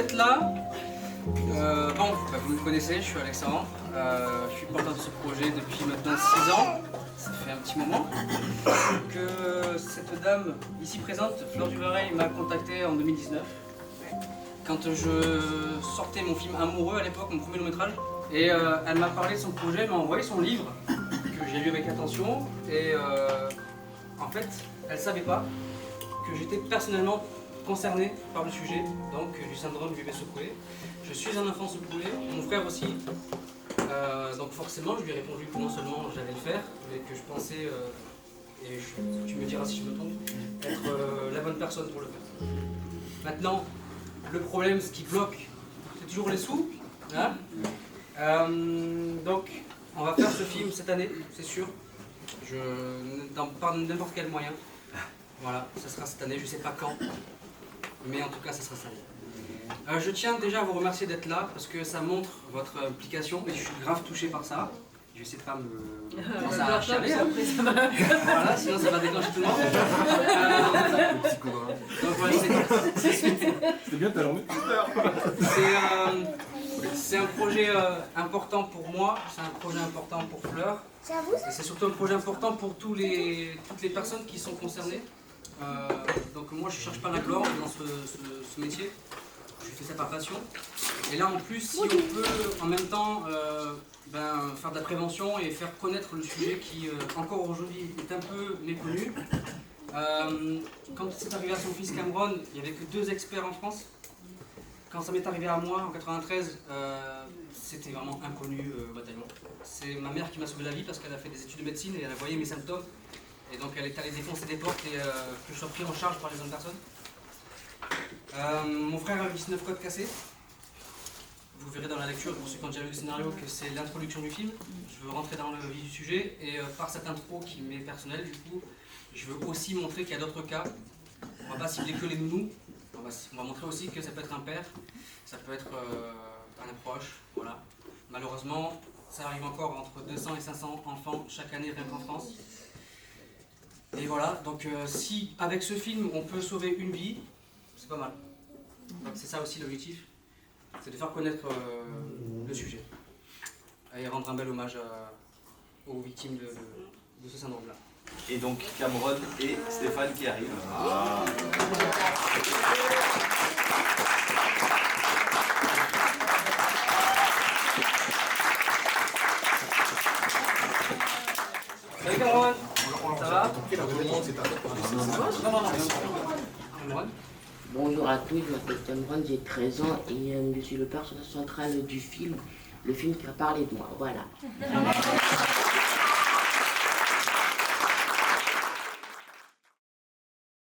d'être là. Bon, vous me connaissez, je suis Alexandre. Je suis porteur de ce projet depuis maintenant 6 ans. Ça fait un petit moment que cette dame ici présente, Fleur du Vareil, m'a contacté en 2019. Quand je sortais mon film Amoureux à l'époque, mon premier long métrage. Et elle m'a parlé de son projet, elle m'a envoyé son livre que j'ai lu avec attention. Et en fait, elle ne savait pas que j'étais personnellement concerné par le sujet, donc du syndrome du bébé secoué. Je suis un enfant secoué, mon frère aussi. Donc forcément, je lui ai répondu que non seulement j'allais le faire, mais que je pensais, tu me diras si je me trompe, être la bonne personne pour le faire. Maintenant, le problème, ce qui bloque, c'est toujours les sous. Hein, donc, on va faire ce film cette année, c'est sûr. Par n'importe quel moyen. Voilà, ça sera cette année, je ne sais pas quand. Mais en tout cas, ça sera cette année. Je tiens déjà à vous remercier d'être là, parce que ça montre votre implication. Et je suis grave touché par ça. Je vais essayer de pas me commencer à chialer. Hein. Voilà, sinon ça va déclencher tout le monde. Donc voilà, c'est bien ta journée. C'est un projet important pour moi, c'est un projet important pour Fleur. Et c'est surtout un projet important pour toutes les personnes qui sont concernées. Donc moi je ne cherche pas la gloire dans ce métier, je fais ça par passion. Et là en plus, si on peut en même temps faire de la prévention et faire connaître le sujet qui encore aujourd'hui est un peu méconnu. Quand c'est arrivé à son fils Cameron, il n'y avait que 2 experts en France. Quand ça m'est arrivé à moi en 93, c'était vraiment inconnu au bataillon. C'est ma mère qui m'a sauvé la vie parce qu'elle a fait des études de médecine et elle a voyé mes symptômes. Et donc elle est allée défoncer des portes et que je sois pris en charge par les bonnes personnes. Mon frère a 19 côtes cassées. Vous verrez dans la lecture, pour ceux qui ont déjà lu le scénario, que c'est l'introduction du film. Je veux rentrer dans le vif du sujet et par cette intro qui m'est personnelle, du coup, je veux aussi montrer qu'il y a d'autres cas. On ne va pas cibler que les nounous. On va montrer aussi que ça peut être un père, ça peut être un proche, voilà. Malheureusement, ça arrive encore entre 200 et 500 enfants chaque année rien qu'en France. Et voilà, donc si avec ce film on peut sauver une vie, c'est pas mal. Donc c'est ça aussi l'objectif, c'est de faire connaître le sujet et rendre un bel hommage aux victimes de ce syndrome-là. Et donc Cameron et Stéphane qui arrivent. Ah. Salut Cameron, ça va? Bonjour à tous, je m'appelle Cameron, j'ai 13 ans et je suis le personnage central du film, le film qui a parlé de moi, voilà.